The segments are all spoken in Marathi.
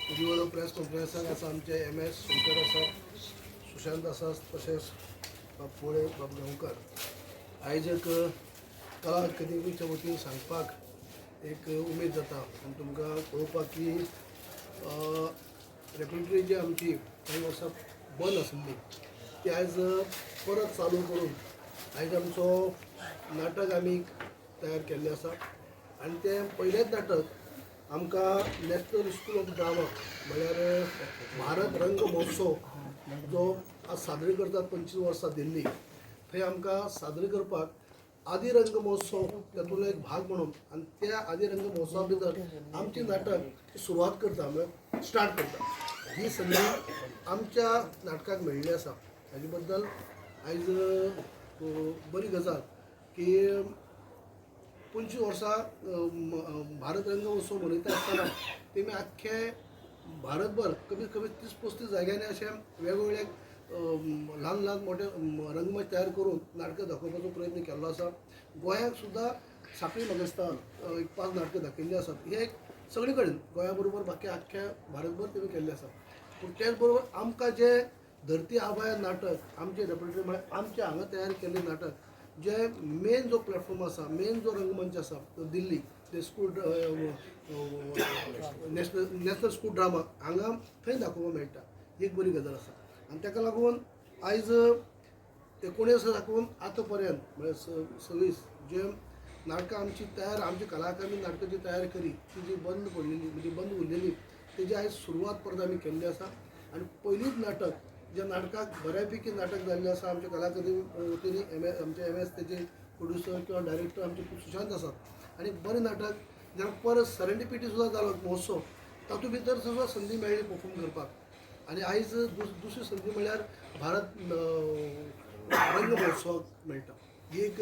उज्ज्वल प्रेस कॉन्फरन्साक आसा आमचे MS शंकर आसा, सुशांत आसा, तशेंच पोळे बाबगांवकर. आयज एक कला अकादेमीच्या वतीन सांगपाक एक उमेद जाता आनी तुमकां कळोवपाक की रेपेटरी जी आमची काही वर्सां बंद आशिल्ली ती आयज परत चालू करून आयज आमचो नाटक आमी तयार केल्लें आसा आनी तें पयलेंच नाटक आमकां नॅशनल स्कूल ऑफ ड्रामा म्हळ्यार भारत रंग महोत्सव जो आज साजरे करतात 25 वर्सां दिल्ली थंय आमकां साजरे करपाक आदी रंग महोत्सव तातूंतलो एक भाग म्हणून आनी त्या आदी रंग महोत्सवा भितर आमची नाटक सुरवात करता म्हळ्यार स्टार्ट करता ही संदी आमच्या नाटकाक मेळिल्ली आसा हाजे बद्दल आयज बरी गजाल की 25 वर्सां भारत रंग महोत्सव मनयता आसतना तेमी आख्खे भारतभर कमीत कमी 30-35 जाग्यांनी अशें वेगवेगळे ल्हान ल्हान मोठे रंगमंच तयार करून नाटकां दाखोवपाचो प्रयत्न केल्लो आसा. गोंयांत सुद्दां सांखळी म्हाका दिसता 5 नाटकां दाखयल्लीं आसात. हे एक सगळे कडेन गोंया बरोबर बाकी आख्ख्या भारतभर तेमी केल्लें आसा. पूण तेच बरोबर आमकां जे धरती आबा हें नाटक आमचे रेपेटरी म्हळ्यार आमचे हांगा तयार केल्लें नाटक जे मेन जो प्लॅटफॉर्म आसा मेन जो रंगमंच आसा तो दिल्ली ते स्कूल नॅशनल स्कूल ड्रामा हांगा थंय दाखोवपाक मेळटा ही एक बरी गजाल आसा. आनी ताका लागून आयज 19 साकून आतां पर्यंत म्हळ्यार 26 जे नाटकां आमची तयार आमची कलाकारांनी नाटकां जी तयार केली ती जी बंद पडलेली म्हणजे बंद उरलेली तेजी आयज सुरवात परत आमी केल्ली आसा. आनी पयलींच नाटक ज्या नाटकाक बऱ्यापैकी नाटक जाल्लें आसा आमच्या कलाकारांनी वतीन आमचे MS तेजे प्रोड्युसर किंवा डायरेक्टर आमचे सुशांत आसात आनी बरें नाटक जाका परत सेरेंडिपिटी सुद्दां जालो महोत्सव तातूंत भितर सुद्दां संदी मेळ्ळी परफॉर्म करपाक आनी आयज दुसरी संदी म्हळ्यार भारत रंग महोत्सवाक मेळटा. ही एक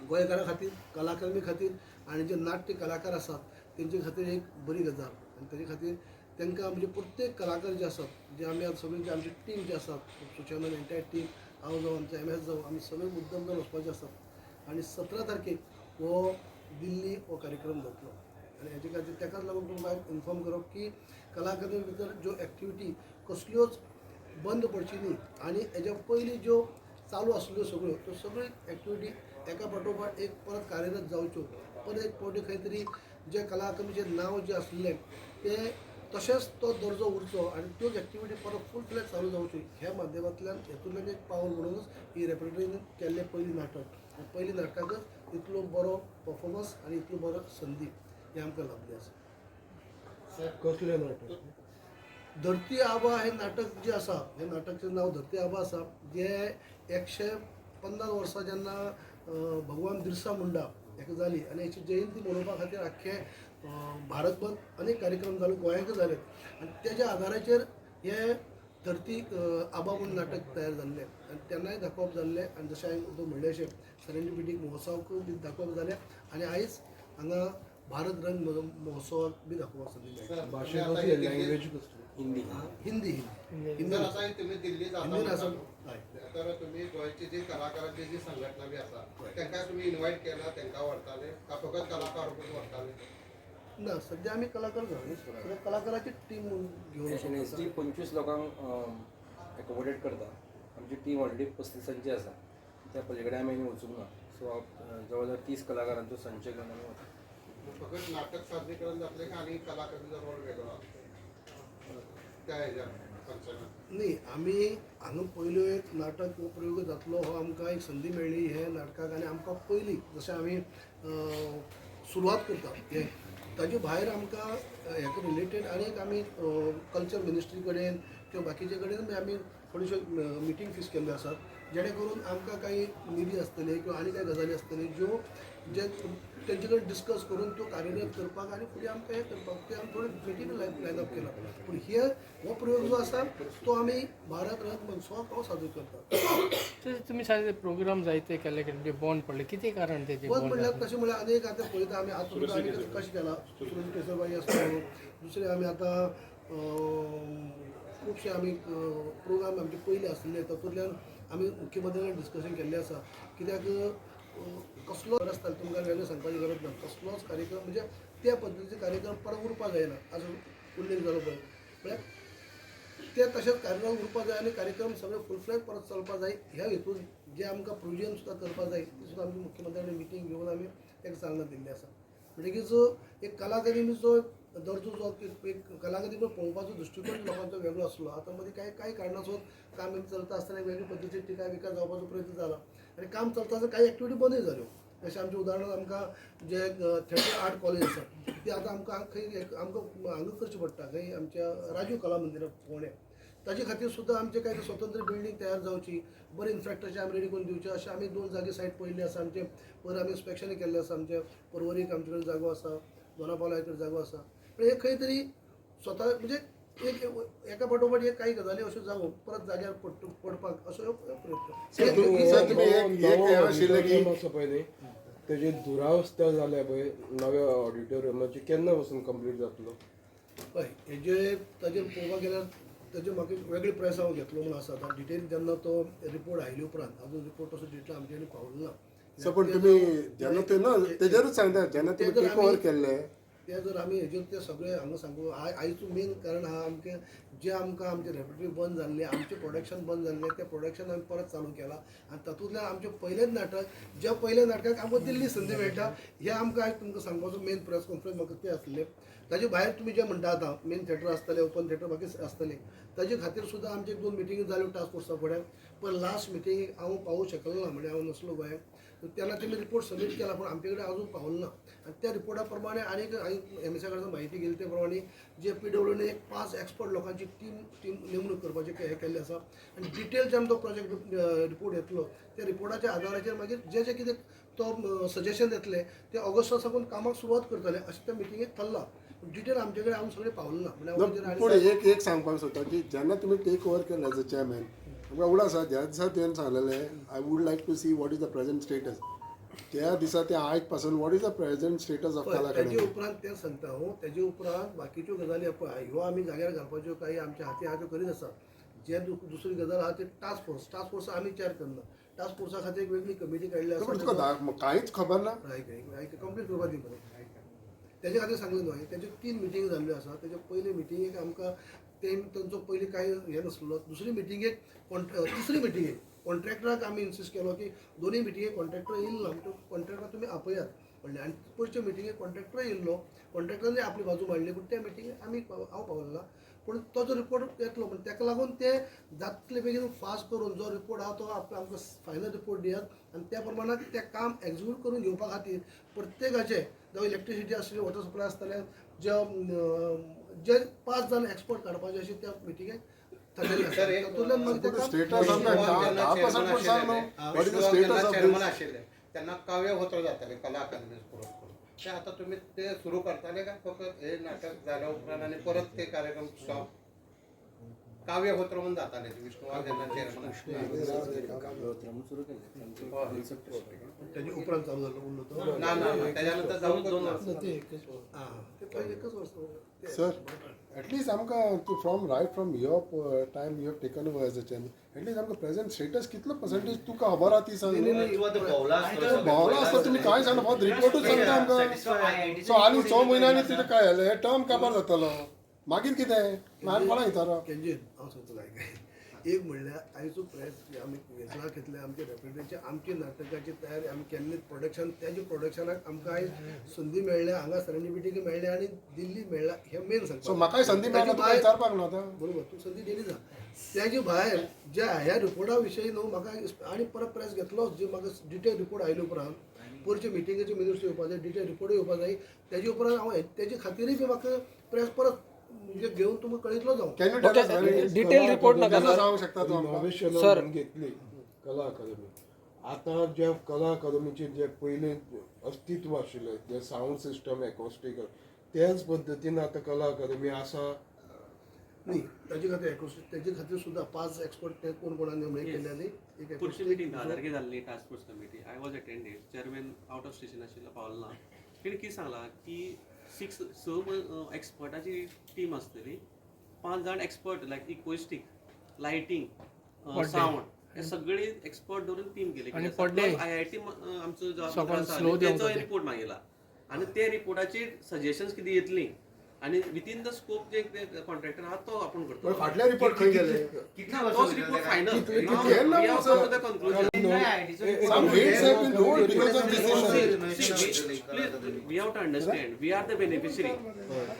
गोंयकारां खातीर कलाकारांनी खातीर आनी जे नाट्य कलाकार आसात तेंचे खातीर एक बरी गजाल आनी तेजे खातीर तांकां म्हणजे प्रत्येक कलाकार जे आसात जे आमी आतां सगळी जी आमची टीम जी आसा सुशांत एंटायर टीम हांव जावं आमचे MS जावं आमी सगळे मुद्दम जावन वचपाचे आसात आनी 17 तारखेक हो दिल्ली हो कार्यक्रम जातलो आनी हेजे खातीर ताकाच लागून तुमकां इन्फॉर्म करप की कलाकारां भितर ज्यो एक्टिविटी कसल्योच बंद पडची न्ही आनी हेज्या पयलीं ज्यो चालू आसल्यो सगळ्यो त्यो सगळ्यो एक्टिविटी एका फाटोफाट एक परत कार्यरत जावच्यो परत एक फावटी खंय तरी जे कलाकारांचें नांव जें आसलें तें तशेंच तो दर्जो उरचो आनी त्योच एक्टिविटी परत फूल फ्लॅज चालू जावच्यो ह्या माध्यमांतल्यान हेतूंतल्यान एक पावल म्हणूनच ही रेपेटरीन केल्लें पयलीं नाटक आनी पयलीं नाटकाकच इतलो बरो परफॉर्मन्स आनी इतलो बरो संदी ही आमकां लाभली आसा. कसलें नाटक? धरती आबा हें नाटक जें आसा हें नाटकाचें नांव धरती आबा आसा जें 150 वर्सां जेन्ना भगवान बिरसा मुंडा हेका जाली आनी हेची जयंती मनोवपा खातीर आख्खें भारतभर अनेक कार्यक्रम जाले गोंयांतय जाले आनी तेज्या आदाराचेर हें धरती आबा म्हणून नाटक तयार जाल्लें आनी तेन्नाय दाखोवप जाल्लें आनी जशें हांवें म्हणलें अशें सेरेंडिपिटी महोत्सवाक बी दाखोवप जालें आनी आयज हांगा भारत रंग महोत्सवाक बी दाखोवपाक संदी मेळ्ळी. भाशा कसली लँग्वेज कसली? हिंदी जर आता तुम्ही दिल्लीत हिंदीन आसा आता हय तर तुम्ही गोंयची जी कलाकारांची जी संघटना बी आसा तांकां तुम्ही इन्वायट केला तांकां व्हरताले का फकत कलाकार व्हरताले? ना सध्या आमी कलाकार घरा कलाकाराची टीम घेवन NSD 25 लोकांक एकोमोडेट करता. आमची टीम ऑलरेडी 35 आसा त्या पलीकडे आमी वचूंक ना सो जवळ जवळ 30 कलाकारांचो संच घेवन आमी वता. फकत नाटक सादरीकरण जातले का आनी कलाकारांचो रोल वेगळो आसतलो त्या हेज्या फंक्शनाक? न्ही आमी हांगा पयलो एक नाटक हो प्रयोग जातलो हो आमकां एक संदी मेळ्ळी हे नाटकाक आनी आमकां पयलीं जशें आमी सुरवात करता हे ताजे भायर आमकां हेका रिलेटेड आनीक आमी कल्चर मिनिस्ट्री कडेन किंवा बाकीचे कडेन आमी थोड्योश्यो मिटींग फीस केल्ल्यो आसात जेणे करून आमकां काही निधी आसतले किंवा आनी कांय गजाली आसतल्यो ज्यो जे तेंचे कडेन डिस्कस करून त्यो कार्यरत करपाक आनी फुडें आमकां हें करपाक ते आमी थोडे मिटींग लायन अप केला पूण हो प्रयोग जो आसा तो आमी भारत रंग महोत्सवाक हो साजरो करतात. तुम्ही सांगितले प्रोग्राम जायते केले की बंद पडले किती कारण त्याचे बंद पडल्यार तशें म्हळ्यार अनेक आतां पळयता आमी आतां सुद्दां आमी कशें केलां सुरेश केसरबाई आसता दुसरे आमी आतां खुबशे आमी प्रोग्राम आमचे पयले आसले तातूंतल्यान आमी मुख्यमंत्री कडेन डिस्कशन केल्लें आसा कित्याक कसलो आसता तुमकां वेगळें सांगपाची गरज ना कसलोच कार्यक्रम म्हणजे त्या पद्दतीचे कार्यक्रम परत उरपाक जायना आजून उल्लेख जालो पळय म्हळ्यार ते तशेंच कार्यक्रम उरपा जाय आनी कार्यक्रम सगळे फूल फ्लॅज परत चलपा जाय ह्या हेतून जे आमकां प्रोविजन सुद्दां करपा जाय ती सुद्दां आमची मुख्यमंत्र्यांनी मिटींग घेवन आमी ताका चालना दिल्ली आसा म्हणजे जो एक कलाकारीचो दर्जो जो एक कलाकारी पळोवपाचो दृश्टिकोन लोकांचो वेगळो आसलो आतां मदीं कांय कारणासून काम चलता आसतना वेगळे पद्दतीन टिका विकास जावपाचो प्रयत्न जाला आनी काम चलता आसतना कांय एक्टिविटी बंदूय जाल्यो जशें आमचें उदाहरण आमकां जे थिएटर आर्ट कॉलेज आसा ती आतां आमकां खंय आमकां हांगा करची पडटा खंय आमच्या राजीव कला मंदिरांत फोंड्या ताजे खातीर सुद्दां आमचे कांय स्वतंत्र बिल्डींग तयार जावची बरें इन्फ्रास्ट्रक्चर आमी रेडी करून दिवचें अशें आमी 2 जागे सायट पळयल्ली आसा आमचे पयर आमी इन्स्पेक्शन केल्लें आसा आमचे पर्वरीक आमचे कडेन जागो आसा दोनापावला कडेन जागो आसा पण हे खंय तरी स्वता म्हणजे एक एका फाटोफाट एक काही गजाली अश्यो जावं परत जाग्यार पडपाक असो प्रयत्न पळय तेजी दुरावस्था जाल्या पळय नव्या ऑडिटोरियमाची केन्ना पासून कंप्लीट जातलो हय हेजे ताजेर पळोवपाक गेल्यार ताजेर म्हाका वेगळी प्रेस हांव घेतलो म्हणून आसा आतां डिटेल जेन्ना तो रिपोर्ट आयले उपरांत अजून रिपोर्ट तसो डिटेल आमचे कडेन पावलो ना पण तुम्ही जेन्ना ते ना तेजेरूच सांगता जेन्ना तुम्ही टेक ओव्हर केल्ले ते जर आमी हेजेर ते सगळे हांगा सांगू आयचो मेन कारण आहा आमचे जे आमकां आमचे रेपर्टरी बंद जाल्ले आमचें प्रोडक्शन बंद जाल्लें तें प्रोडक्शन आमी परत चालू केलां आनी तातूंतल्यान आमचें पयलेंच नाटक ज्या पयल्या नाटकाक आमकां दिल्ली संदी मेळटा हें आमकां आयज तुमकां सांगपाचो मेन प्रेस कॉन्फरन्स म्हाका तें आसलें ताजे भायर तुमी जें म्हणटा आतां मेन थिएटर आसतलें ओपन थिएटर बाकी आसतलें ताजे खातीर सुद्दां आमचे 2 मिटींग जाल्यो टास्क फोर्सा फुड्यान पण लास्ट मिटींगेक हांव पावूंक शकलो ना म्हणजे हांव नसलो गोंयांत तेन्ना तेमी रिपोर्ट सबमीट केला पण आमचे कडेन अजून पावलो ना आनी त्या रिपोर्टा प्रमाणे आनीक हांवें एमएसआ कडल्यान म्हायती घेतली ते प्रमाणे जे PWDने एक 5 एक्सपर्ट लोकांची टीम नेमणूक करपाचें हें केल्लें आसा आनी डिटेल जेन्ना तो प्रोजेक्ट रिपोर्ट येतलो त्या रिपोर्टाच्या आदाराचेर मागीर जे कितें तो सजेशन येतले ते ऑगस्टा साकून कामाक सुरवात करतले अशें त्या मिटींगेक थारलां डिटेल आमचे कडेन हांव सगळें पावलो ना म्हणजे पूण एक सांगपाक सोदता की जेन्ना तुमी टेक ओव्हर केले एज अ चेअरमॅन आमकां उगड आसा ज्या दिसा तुवें सांगलेलें I would like to see what is the present status त्या दिसा ते आयज पासून what is the present status of कला तेजे उपरांत तें सांगता हांव तेजे उपरांत बाकीच्यो गजाली पळय ह्यो आमी जाग्यार घालपाच्यो काही आमच्या हाती आहा त्यो करीत आसा जे दुसरी गजाल आहा ती टास्क फोर्स आमी चॅर करना टास्क फोर्सा खातीर एक वेगळी कमिटी काडली आसा कांयच खबर ना कंप्लीट करपा दी बरें तेजे खातीर सांगलें न्हय तेजे 3 मिटींग जाल्ल्यो आसा तेजे पयले मिटींगेक आमकां तांचो पयलीं कांय हें नासलो दुसरी मिटींगेक तिसरी मिटींगेक कॉन्ट्रॅक्टराक आमी इन्सिस्ट केलो की दोनूय मिटींगेक कॉन्ट्रॅक्टर येयलो ना म्हणटकूच कॉन्ट्रॅक्टर तुमी आपयात म्हणलें आनी पयरचे मिटींगेक कॉन्ट्रॅक्टर येयल्लो कॉन्ट्रॅक्टरांनी आपली बाजू मांडली पूण त्या मिटींगेक हांव पावलो ना पूण तो जो रिपोर्ट येतलो पूण ताका लागून ते जातले बेगीन फास्ट करून जो रिपोर्ट आहा तो आमकां फायनल रिपोर्ट दियात आनी त्या प्रमाणात तें काम एक्झिक्यूट करून घेवपा खातीर प्रत्येकाचे जावं इलेक्ट्रिसिटी आसली वॉटर सप्लाय आसतलें जे 5 जाण एक्सपर्ट काडपाचे अशें त्या मिटींगेक त्यांना काव्य होतं जाताले कला अकादमी पुरस्कार ते आता तुम्ही ते सुरू करताले का फक्त हे नाटक झाल्या उपरांत आणि परत ते कार्यक्रम स्टॉप काव्य होत्र म्हणून जाताले विष्णुवार यांना चेअरमन सुरू केले त्याच्या उपरांत चालू झालं बोललो तो ना त्याच्यानंतर जाऊन एकच वर्ष सर एटलीस्ट आमकां from your time you have taken over as a chairman at least आमकां प्रेझेंट स्टेटस कितलो पर्संटेज तुका खबर आहा ती सांग भोवला आसता तुमी कांय सांगना फक्त रिपोर्टूच सांगता आमकां सो आनी 6 म्हयन्यांनी तिथे काय जालें टर्म काबार जातालो मागीर कितें ल्हान कोणाक येतालो केंजीन हांव सांगता काय एक म्हणल्यार आयचो प्रेस आमी वेचणा घेतले आमचे रेफ्रिजरेटरचे आमचे नाटकाची तयारी आमी केल्ली प्रोडक्शन त्याच्या प्रोडक्शनाक आमकां आयज संदी मेळ्ळ्या हांगा सेरेंडिपिटी मेळ्ळें आनी दिल्ली मेळ्ळा हे मेन सांगता सो म्हाकाय संदी मेळ्ळा तुका विचारपाक न्हू आतां बरोबर तूं संदी दिली जा त्याचे भायर ज्या ह्या रिपोर्टा विशयी न्हू म्हाका आनी परत प्रेस घेतलो जे म्हाका डिटेल रिपोर्ट आयले उपरांत परचे मिटिंगेचे मिनिट्स येवपा जाय डिटेल रिपोर्ट येवपा जाय तेजे उपरांत हांव तेजे खातीरय बी म्हाका प्रेस परत म्हणजे घेवन तुमकां कळयतलो जावं डिटेल रिपोर्ट नाका सांगूंक शकता तूं सर घेतली कला अकादमी आतां जे कला अकादमीचे जे पयले अस्तित्व आशिल्लें जे सावंड सिस्टम एकॉस्टिक त्याच पद्दतीन आतां कला अकादमी आसा न्ही ताजे खातीर सुद्दां 5 एक्सपर्ट ते कोणान नेमणूक केल्ली एक पुढची मिटींग 10 तारखेर जाल्ली task force committee I was attended chairman out of station आशिल्लो पावलो ना तेणी कितें सांगलां की 6 एक्सपर्टाची टीम आसतली 5 जाण एक्सपर्ट लायक इक्वेस्टिक लायटिंग सावंड हे सगळे एक्सपर्ट धरून टीम केली IIT आमचो जो रिपोर्ट मागितला आणि त्या रिपोर्टाची सजेशन्स कितें येतली आणि विथीन द स्कोप जे कॉन्ट्रॅक्टर आहा तो आपण पण करतो फाटल्या रिपोर्ट खंय गेले तोच report final Some hits have been rolled because of this issue. We have to understand we are the beneficiary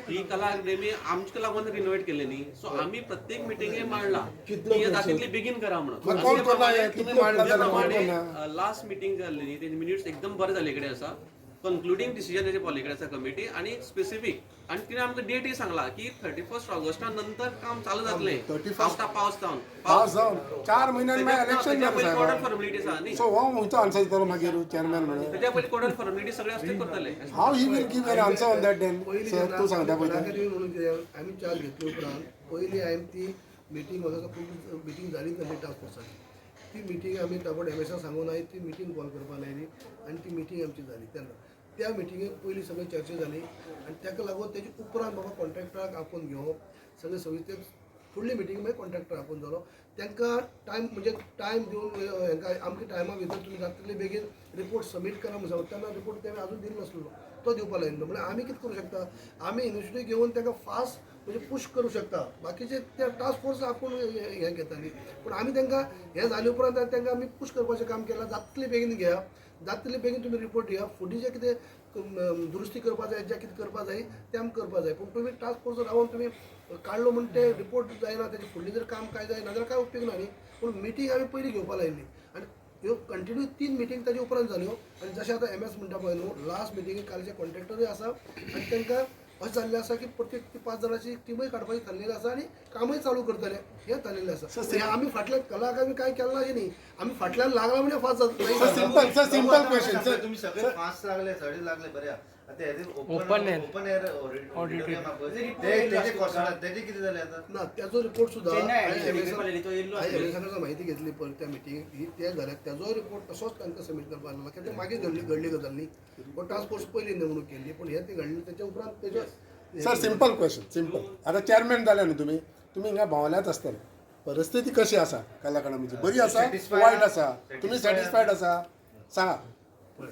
ही कला अकादमी आमच्या लागून रिनोव्हेट केलेली सो आम्ही प्रत्येक मिटिंगे मांडला की तातूंतली बेगीन करा मग कोण करला हे? तुम्ही मांडला जाल्यार कोण करना? लास्ट मिटिंग जाल्ली तेजे मिनिट्स एकदम बरे जाले कडेन आसा कन्क्लुडिंग डिसिजन तेजे पॉलिकडे आसा कमिटी आणि स्पेसिफिक आणि तिने आमकां डेटय सांगला की 31 ऑगस्टा नंतर काम चालू जातलें 31st आफ्टर पावस जावन पास जावन 4 महिन्यांनी मागीर इलेक्शन जाता कोर्टल साहेब. फॉर्मेलिटीज आहा न्ही सो हो खंयचो आन्सर दितलो मागीर चेअरमॅन म्हणून त्याच्या पयलीं कोर्टल फॉर्मेलिटी सगळे असते करतले हाव he will give an answer on that then पहिली सर तू सांगता पळय कलाकारी म्हणून कितें आमी चार्ज घेतले उपरांत पयली हांवें ती मिटींग म्हाका खूब मिटींग जाली ताची टास्क फोर्साची ती मिटींग आमी ताबड एमएसा सांगून हांवें ती मिटींग कॉल करपाक लायली आनी ती मिटींग आमची जाली तेन्ना त्या मिटिंगेक पयली सगळी चर्चा जाली आनी ताका लागून तेजे उपरांत बाबा कॉन्ट्रॅक्टराक आपोवन घेवप सगळे सविस्तर फुडली मिटींग मागीर कॉन्ट्रॅक्टर आपोवन जालो तांकां टायम म्हणजे टायम दिवन हांकां आमच्या टायमा भितर तुमी जाता तितले बेगीन रिपोर्ट सबमीट करा म्हणून सांगता तेन्ना रिपोर्ट तेणें अजून दिलो नासलो तो दिवपाक लायिल्लो म्हणजे आमी कितें करूं शकता आमी इनिशिएटीव घेवन तांकां फास्ट म्हणजे पुश करूं शकता बाकीचे ते टास्क फोर्स आपूण हें घेताली पूण आमी तांकां हें जाले उपरांत तांकां आमी पुश करपाचें काम केलां जाता तितले बेगीन घेया जाता तितले बेगीन तुमी रिपोर्ट दिया फुडें जें कितें दुरुस्ती करपा जाय जें कितें करपा जाय तें आमकां करपा जाय पूण तुमी टास्क फोर्स रावन तुमी काडलो म्हणून ते रिपोर्ट जायना तेजे फुडली जर काम काय जायना जाल्यार काय उपयोग ना न्ही पूण मिटींग आमी पयलीं घेवपा लायिल्ली आनी ह्यो कंटिन्यू 3 मिटींग ताजे उपरांत जाल्यो आनी जशें आतां एमएस म्हणटा पळय न्हू लास्ट मिटींगेक कालचे कॉन्ट्रॅक्टरूय आसा आनी तांकां अशें जाल्लें आसा की प्रत्येक 5 जाणांची टिमूय काडपाची थारलेली आसा आनी कामूय चालू करतले हें थारलेलें आसा हें आमी फाटल्या कला अकादमी काय केलें ना न्ही आमी फाटल्यान लागला म्हणजे फास्ट जाता सिंपल क्वेश्चन सर तुम्ही सगळे फास्ट लागले सडे लागले बरे आता हे Open air. ओपन एअर त्याचे किती झाले आता ना त्याचो रिपोर्ट सुद्धा चेन्नई माहिती घेतली पण त्या मिटिंगेक ही ते जाल्यार त्याचो रिपोर्ट तसोच तांकां सबमीट करपाक लागला कित्याक ते मागीर घडली गजाल न्ही पण टास्क फोर्स पयली नेमणूक केल्ली पण हे ते घडली त्याच्या उपरांत तेजे सर सिंपल क्वेश्चन सिंपल आता चेअरमॅन जाले न्हू तुम्ही हिंगा भोंवल्यात आसतले परिस्थिती कशी आसा कला अकादमीची बरी आसा वायट आसा तुम्ही सॅटिस्फायड आसा सांगा आमी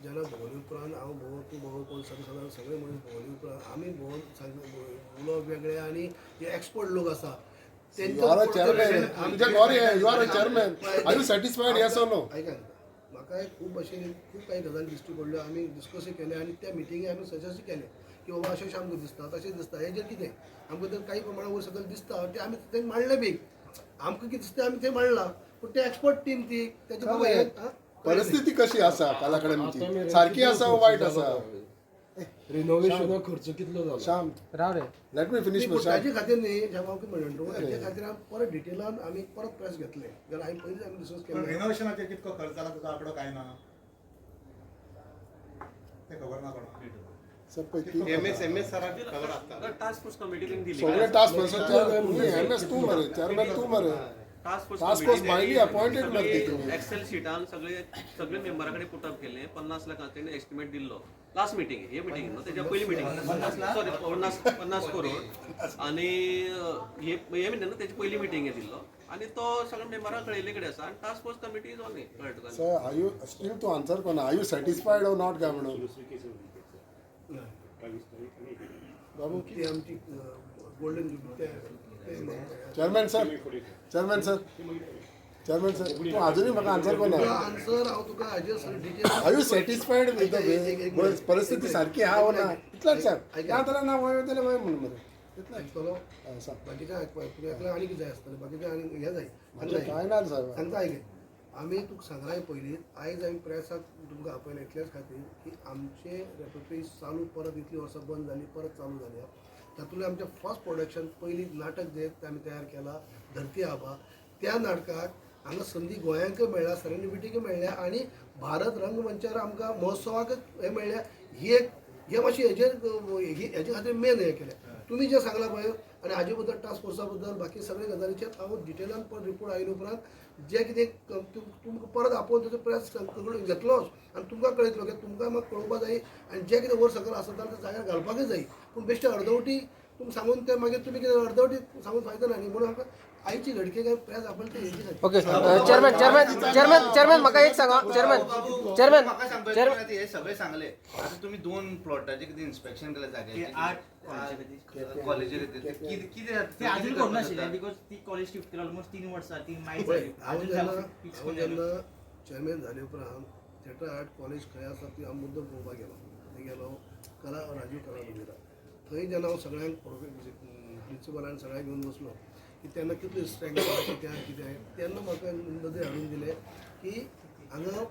जेन्ना भोंवले उपरांत हांव भोंव तूं भोंव कोण सगळे मनीस भोंवले उपरांत आमी भोंवन उलोवप वेगळें आनी जे एक्सपर्ट लोक आसा You are a chairman. आमच्या गॉरी you are a chairman are you satisfied yes or no ऐका म्हाका खूब भशेन खूब काही गजाली दिश्टी पडल्यो आमी डिस्कसय केले आनी त्या मिटिंगे आमी सजेस्ट केले की बाबा अशें आमकां दिसता तशें दिसता हें जें कितें आमकां तर काही प्रमाणात वयर सकयल दिसता ते आमी थंय मांडलें बी आमकां कितें दिसता आमी थंय मांडलां पूण ते एक्सपर्ट टीम ती तेजे बाबा हें परिस्थिती कशी आसा कला अकादमीची सारखी आसा वायट आसा रिनोव्हेशनाक खर्च कितलो जालो श्याम राव रे लेट मी फिनिश पूण ताजे खातीर न्ही जेव्हा हांव कितें म्हणटा न्हू ताजे खातीर आमी परत डिटेलान आमी परत प्रेस घेतले जाल्यार हांवें पयलींच आमी डिस्कस केलें रिनोव्हेशनाचेर कितको खर्च जाला तुका आंकडो काय ना ते खबर ना कोणाक एमएस सराक खबर आसता टास्क फोर्स कमिटीन दिली सगळे टास्क फोर्स एमएस तू मरे चेअरमॅन तू मरे टास्क टास्क फोर्स मायली अपॉइंटेड मरे तुम्ही एक्सेल शीटान सगळे मेंबराकडे पुटअप केले 50 लाखांचे एस्टिमेट दिल्लो लास्ट मिटींग हे मिटींग न्हू त्याच्या पयली मिटींग सॉरी 50 करोड आणि हे मिटींग न्हू त्याची पयली मिटींग दिल्लो आणि तो सगळ्या मेंबरांक कळयले कडेन आसा आणि task force committee is on it कळ्ळें तुका sir are you still to answer कोण are you satisfied or not काय म्हणून बाबू ती आमची गोल्डन जुबली चेअरमॅन सर तू अजूनही म्हाका आन्सर कोण आन्सर हांव तुका हाजेर detail are you satisfied with the way परिस्थिती सारखी आहा ना इतलेंच सांग जाल्यार ना वय जाल्यार वय म्हणून मरे इतलें आयकतलो सांग बाकीचें आयकपाक तुमी एकल्याक आनी कितें जाय आसतलें बाकीचें आनी हें जाय म्हणजे काय ना साहेब सांगता आयके आमी तुका सांगलाय पयलीं आयज आमी प्रेसाक तुमकां आपयलें इतलेच खातीर की आमचे रेपरटरी चालू परत इतलीं वर्सां बंद जाली परत चालू जाल्या तातूंतलें आमचें फर्स्ट प्रोडक्शन पयलीं नाटक जें आमी तयार केलां धरती आबा त्या नाटकाक हांगा संदी गोंयांकय मेळ्ळ्या सेरेंडिपिटीकय मेळ्ळ्या आनी भारत रंगमंचार आमकां महोत्सवाक हें मेळ्ळ्या ही एक हे मातशें हेजे खातीर मेन हें केलें तुमी जें सांगलां पळय आनी हाजे बद्दल टास्क फोर्सा बद्दल बाकी सगळे गजालीचेर हांव डिटेलान परत रिपोर्ट आयले उपरांत जें कितें तुमकां परत आपोवन तेजो प्रेस घेतलोच आनी तुमकां कळयतलो की तुमकां म्हाका कळोवपा जाय आनी जें कितें वर सकयल आसा तें जाग्यार घालपाकूय जाय पूण बेश्टे अर्दवटी तुम्ही सांगून ते मागीर तुम्ही कितें अर्दवटी सांगून फायदो ना न्ही म्हणून आमकां आयची घडके काय प्रेस आपण ते हेची खातीर. ओके चेअरमॅन म्हाका एक सांगा चेअरमॅन म्हाका सांगपाचें म्हणल्यार हे सगळे सांगले आता तुम्ही 2 प्लॉटाचे कितें इन्स्पेक्शन केलं जाग्याचे कॉलेजी ते अजून करून नाशिल्लें बिकॉज ती कॉलेज शिफ्ट केला ऑलमोस्ट 3 वर्सां ती माहीत पळय, जाली हांव अजून जेन्ना जावं fix हांव करून जालें. जेन्ना चेअरमॅन जाले उपरांत थिएटर आर्ट कॉलेज खंय आसा ती हांव मुद्दम पळोवपाक गेलो. थंय गेलो राजीव कला मंदिरात. थंय जेन्ना हांव सगळ्यांक प्रिन्सिपलान सगळ्यांक घेवन बसलो की तेन्ना कितली स्ट्रेंथ कितें आहे तेन्ना म्हाका नदरे हाडून दिले की हांगा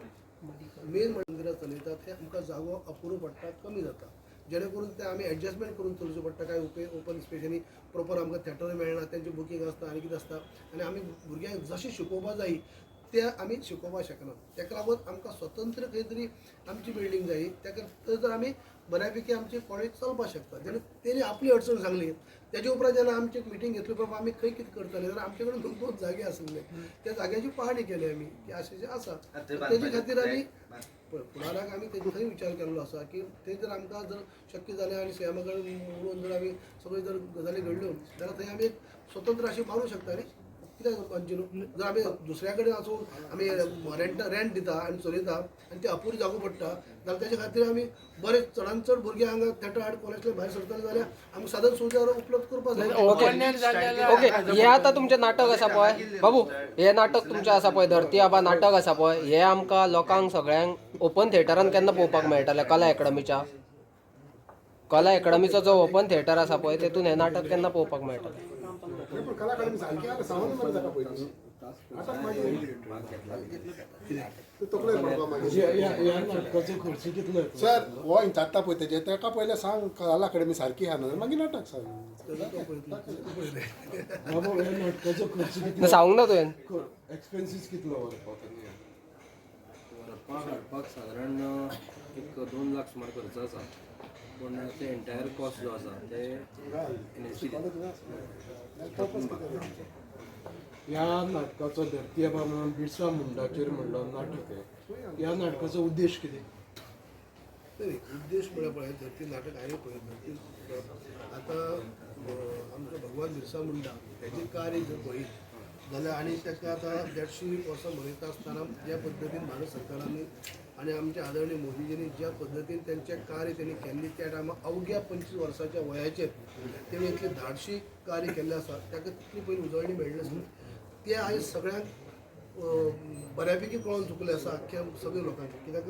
मेन मंदिरां चलयतात ते आमकां जागो अपुरो पडटा कमी जाता जेणे करून ते आमी एडजस्टमेंट करून चलचें पडटा काय ओपन स्पेसांनी प्रॉपर आमकां थिएटर मेळना तेंचें बुकींग आसता आनी कितें आसता आनी आमी भुरग्यांक जशें शिकोवपा जाय ते आमी शिकोवपाक शकना. ताका लागून आमकां स्वतंत्र खंय तरी आमची बिल्डींग जाय ताका थंय जर आमी बऱ्यापैकी आमची कॉलेज चलपाक शकता. जेन्ना तेणी आपली अडचण सांगली तेजे उपरांत जेन्ना आमची एक मिटींग घेतली बाबा आमी खंय कितें करतले जाल्यार आमचे कडेन 2 जागे आसले त्या जाग्याची पाहणी केली आमी की अशें आसा तेजे खातीर आमी फुडाराक आमी तेजे थंय विचार केल्लो आसा की थंय जर आमकां जर शक्य जालें आनी सीएमा कडेन उलोवन जर आमी सगळ्यो जर गजाली घडल्यो जाल्यार थंय आमी एक स्वतंत्र अशी मारूं शकता न्ही. कित्याक कंटिन्यू जर आमी दुसऱ्या कडेन वचून आमी रेंट दिता आनी चलयता आनी ती अपुरी जागो पडटा जाल्यार तेजे खातीर आमी बरे चडांत चड भुरगे हांगा थिएटर आर्ट कॉलेजले भायर सरतले जाल्यार आमकां साधन सुविधा उपलब्ध करपाक जाय. ओके हे आतां तुमचें नाटक आसा पळय बाबू हे नाटक तुमचें आसा पळय धरती आबा नाटक आसा पळय हे आमकां लोकांक सगळ्यांक ओपन थिएटरान केन्ना पळोवपाक मेळटलें कला अकॅडमीचो जो ओपन थिएटर आसा पळय तेतून हे नाटक केन्ना पळोवपाक मेळटलें. पण कला अकादमी सारकी आतां सामान मरे जाता पयलीं आतां मागीर ते तकलेर पडपा मागीर ह्या नाटकाचो खर्च कितलो येतो? सर हो हाडटा पळय तेजे तेका पयलें सांग कला अकादमी सारकी आहा न्हय मागीर नाटक सांग. बाबा ह्या नाटकाचो खर्च ना कितलो? सांगूंक ना तुवें एक्सपेन्सीस कितलो व्हरपाक हाडपाक सादारण एक 2 लाख सुमार खर्च आसा पूण ते एंटायर कॉस्ट जो आसा ते ह्या नाटकाचो धरती आबा म्हणून बिरसा मुंडाचेर म्हणलो नाटक आहे. ह्या नाटकाचो उद्देश कितें? नाही उद्देश म्हळ्यार पळय धरती नाटक हांवें पळयत धरती आतां आमचो भगवान बिरसा मुंडा हेजें कार्य जर पळयत जाल्यार आनी ताका आतां 150 वर्सां मनयता आसतना ज्या पद्दतीन भारत सरकारांनी आनी आमचे आदरणीय मोदीजींनी ज्या पद्दतीन तेंचें कार्य तेणी केल्लें त्या टायमार अवघ्या 25 वर्साच्या वयाचेर तेणी इतलें धाडशी कार्य केल्लें आसा ताका तितली पयलीं उजळणी मेळ्ळी आसली तें आयज सगळ्यांक बऱ्यापैकी कळोन चुकलें आसा अख्ख्या सगळ्या लोकांक. कित्याक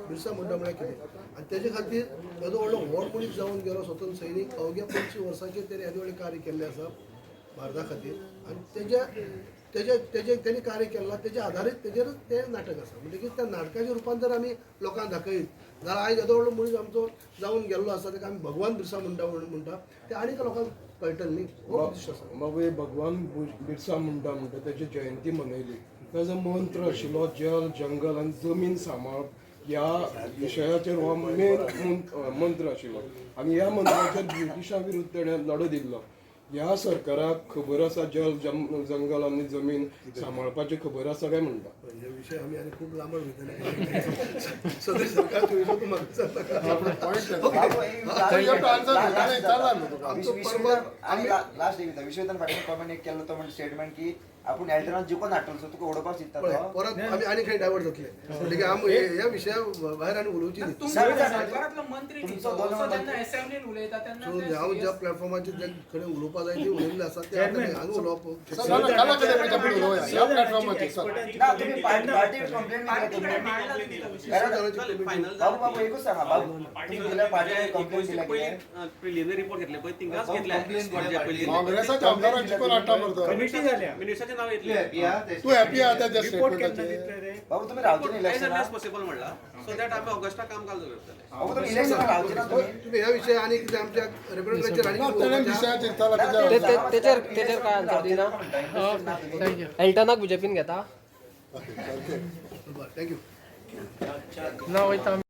बिरसा मुंडा म्हळ्यार कितें आनी तेजे खातीर येदो व्हडलो व्हड मनीस जावन गेलो स्वतंत्र सैनीक अवघ्या 25 वर्साचेर तेणी येदे व्हडलें कार्य केल्लें आसा भारता खातीर आनी तेजें कार्य केल्लो तेजे आधारीत तेजेरच तें नाटक आसा. म्हणटकीर त्या नाटकाच्या रुपान जर आमी लोकांक दाखयत जाल्यार आयज येदो व्हडलो मनीस आमचो जावन गेल्लो आसा ताका आमी भगवान बिरसा मुंडा म्हणून म्हणटा ते आनीक लोकांक कळटलें न्ही हो उद्देश आसा. बाबा भगवान बिरसा मुंडा म्हणटा तेजी जयंती मनयली. ताजो मंत्र आशिल्लो जल जंगल आनी जमीन सांबाळप ह्या विशयाचेर हो मेन मंत्र आशिल्लो आनी ह्या मंत्राचेर ब्रिटिशां विरुद्ध तेणें लढो दिल्लो. ह्या सरकाराक खबर आसा जल जंगल आनी जमीन सांबाळपाची खबर आसा काय म्हणटा? हे विशय आमी आनी खूब लांबड वयतले सगळे सरकारचे विशय तूं म्हाका लास्ट एक विश्वनाथन पाटील कॉमेंट एक केल्लो तो म्हणजे स्टेटमेंट की आपण एल्टरान जिखून हाडटलो सो तुका उडोवपाक चित्ता तो. परत आमी आनी खंय डायवर्ट जातले म्हणटकीर आमी ह्या विशया भायर आनी उलोवची न्ही. सरकारांतलो मंत्री जेन्ना असेंब्लीन उलयता तेन्ना सो हांव ज्या प्लॅटफॉर्माचेर जे खरें उलोवपा जाय ती उलयल्लें आसा ते आतां हांगा उलोवप कला अकादमीच्या फुडें उलोवया ह्या प्लॅटफॉर्माचेर सर. ना तुम्ही पार्टी कंप्लेंट बाबू बाबू एकूच सांगा बाबू तुम्ही गेल्या पार्टी कंप्लेंट दिला कितें प्रिलिमिनरी रिपोर्ट घेतले पळय तिंगाच घेतले काँग्रेसाच्या आमदारांक जिखून हाडटा मरे मिनिस्टराचें नांव येतलें तूं हॅपी आहा त्या स्टेटमेंटाचेर बाबू तुम्ही रावचे as election early as possible म्हणला सो दॅट आमी ऑगस्टाक काम चालू करतले. बाबू तुम्ही इलेक्शन रावचे ना तुम्ही तुम्ही ह्या विशय आनी कितें आमच्या रेकॉर्डिंगाचेर आनी कितें तेणें उलोवपाचें आहा? विशयाचेर चला तेचेर काय आन्सर दिना थँक्यू. एल्टनाक बीजेपीन घेता बरें थँक्यू. ना वयता